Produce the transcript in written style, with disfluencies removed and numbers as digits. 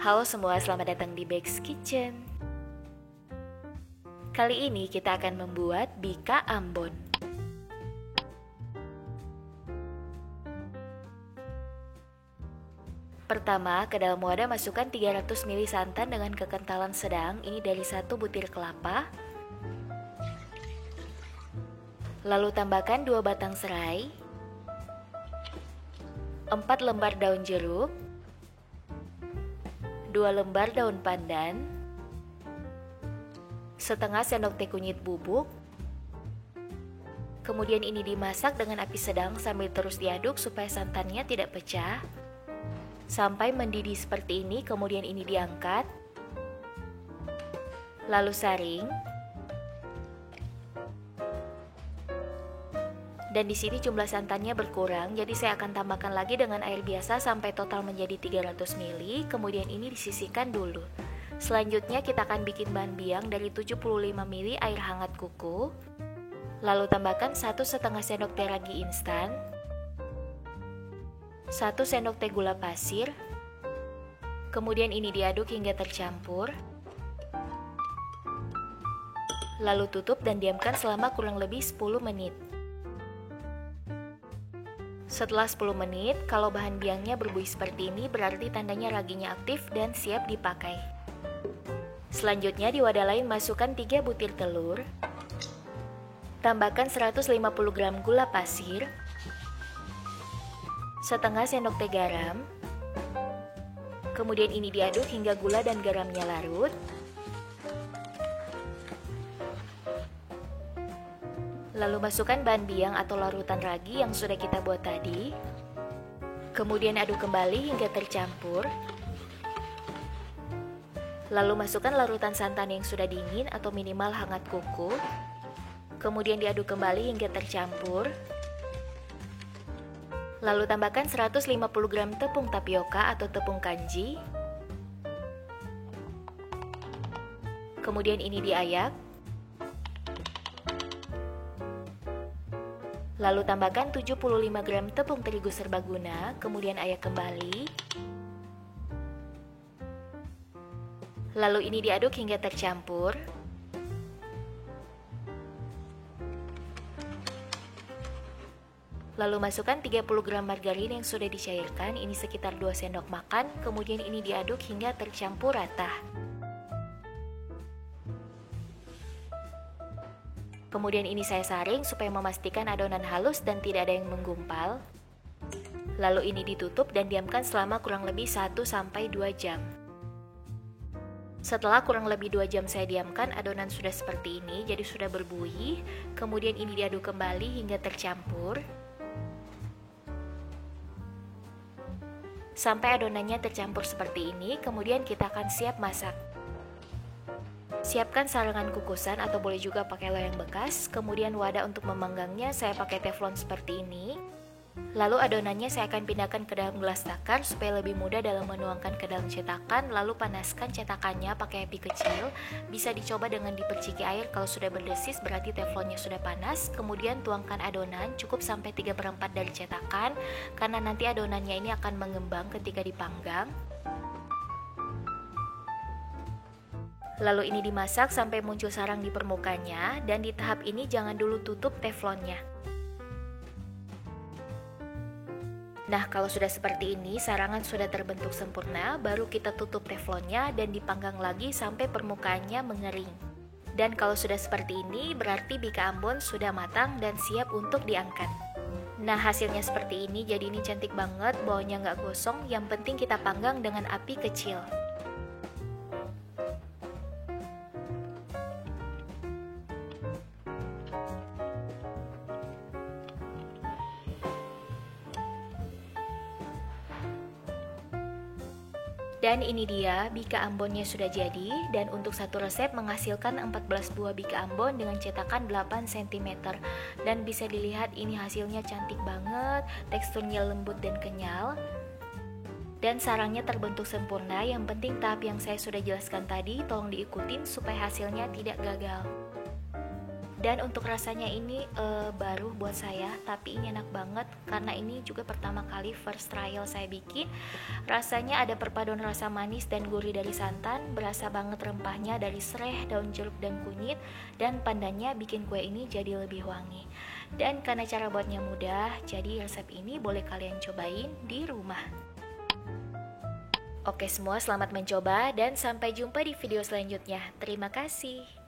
Halo semua, selamat datang di Bex Kitchen. Kali ini kita akan membuat bika Ambon. Pertama, ke dalam wadah masukkan 300 ml santan dengan kekentalan sedang, ini dari 1 butir kelapa. Lalu tambahkan 2 batang serai, 4 lembar daun jeruk, 2 lembar daun pandan, setengah sendok teh kunyit bubuk. Kemudian ini dimasak dengan api sedang sambil terus diaduk supaya santannya tidak pecah sampai mendidih seperti ini. Kemudian ini diangkat, lalu saring. Dan di sini jumlah santannya berkurang, jadi saya akan tambahkan lagi dengan air biasa sampai total menjadi 300 ml. Kemudian ini disisihkan dulu. Selanjutnya kita akan bikin bahan biang dari 75 ml air hangat kuku. Lalu tambahkan 1,5 sendok teh ragi instan, 1 sendok teh gula pasir. Kemudian ini diaduk hingga tercampur. Lalu tutup dan diamkan selama kurang lebih 10 menit. Setelah 10 menit, kalau bahan biangnya berbuih seperti ini, berarti tandanya raginya aktif dan siap dipakai. Selanjutnya di wadah lain masukkan 3 butir telur. Tambahkan 150 gram gula pasir, setengah sendok teh garam. Kemudian ini diaduk hingga gula dan garamnya larut. Lalu masukkan bahan biang atau larutan ragi yang sudah kita buat tadi. Kemudian aduk kembali hingga tercampur. Lalu masukkan larutan santan yang sudah dingin atau minimal hangat kuku. Kemudian diaduk kembali hingga tercampur. Lalu tambahkan 150 gram tepung tapioka atau tepung kanji. Kemudian ini diayak. Lalu tambahkan 75 gram tepung terigu serbaguna, kemudian ayak kembali. Lalu ini diaduk hingga tercampur. Lalu masukkan 30 gram margarin yang sudah dicairkan, ini sekitar 2 sendok makan, kemudian ini diaduk hingga tercampur rata. Kemudian ini saya saring supaya memastikan adonan halus dan tidak ada yang menggumpal. Lalu ini ditutup dan diamkan selama kurang lebih 1-2 jam. Setelah kurang lebih 2 jam saya diamkan, adonan sudah seperti ini, jadi sudah berbuih. Kemudian ini diaduk kembali hingga tercampur. Sampai adonannya tercampur seperti ini, kemudian kita akan siap masak. Siapkan sarangan kukusan atau boleh juga pakai loyang bekas. Kemudian wadah untuk memanggangnya saya pakai teflon seperti ini. Lalu adonannya saya akan pindahkan ke dalam gelas takar supaya lebih mudah dalam menuangkan ke dalam cetakan. Lalu panaskan cetakannya pakai api kecil. Bisa dicoba dengan diperciki air, kalau sudah berdesis berarti teflonnya sudah panas. Kemudian tuangkan adonan cukup sampai 3/4 dari cetakan, karena nanti adonannya ini akan mengembang ketika dipanggang. Lalu ini dimasak sampai muncul sarang di permukaannya, dan di tahap ini jangan dulu tutup teflonnya. Nah, kalau sudah seperti ini, sarangan sudah terbentuk sempurna, baru kita tutup teflonnya dan dipanggang lagi sampai permukaannya mengering. Dan kalau sudah seperti ini, berarti bika Ambon sudah matang dan siap untuk diangkat. Nah, hasilnya seperti ini, jadi ini cantik banget, bawahnya nggak gosong, yang penting kita panggang dengan api kecil. Dan ini dia, bika Ambonnya sudah jadi, dan untuk satu resep menghasilkan 14 buah bika Ambon dengan cetakan 8 cm. Dan bisa dilihat ini hasilnya cantik banget, teksturnya lembut dan kenyal. Dan sarangnya terbentuk sempurna, yang penting tahap yang saya sudah jelaskan tadi tolong diikutin supaya hasilnya tidak gagal. Dan untuk rasanya ini baru buat saya, tapi ini enak banget karena ini juga pertama kali first trial saya bikin. Rasanya ada perpaduan rasa manis dan gurih dari santan, berasa banget rempahnya dari serai, daun jeruk dan kunyit, dan pandannya bikin kue ini jadi lebih wangi. Dan karena cara buatnya mudah, jadi resep ini boleh kalian cobain di rumah. Oke semua, selamat mencoba dan sampai jumpa di video selanjutnya. Terima kasih.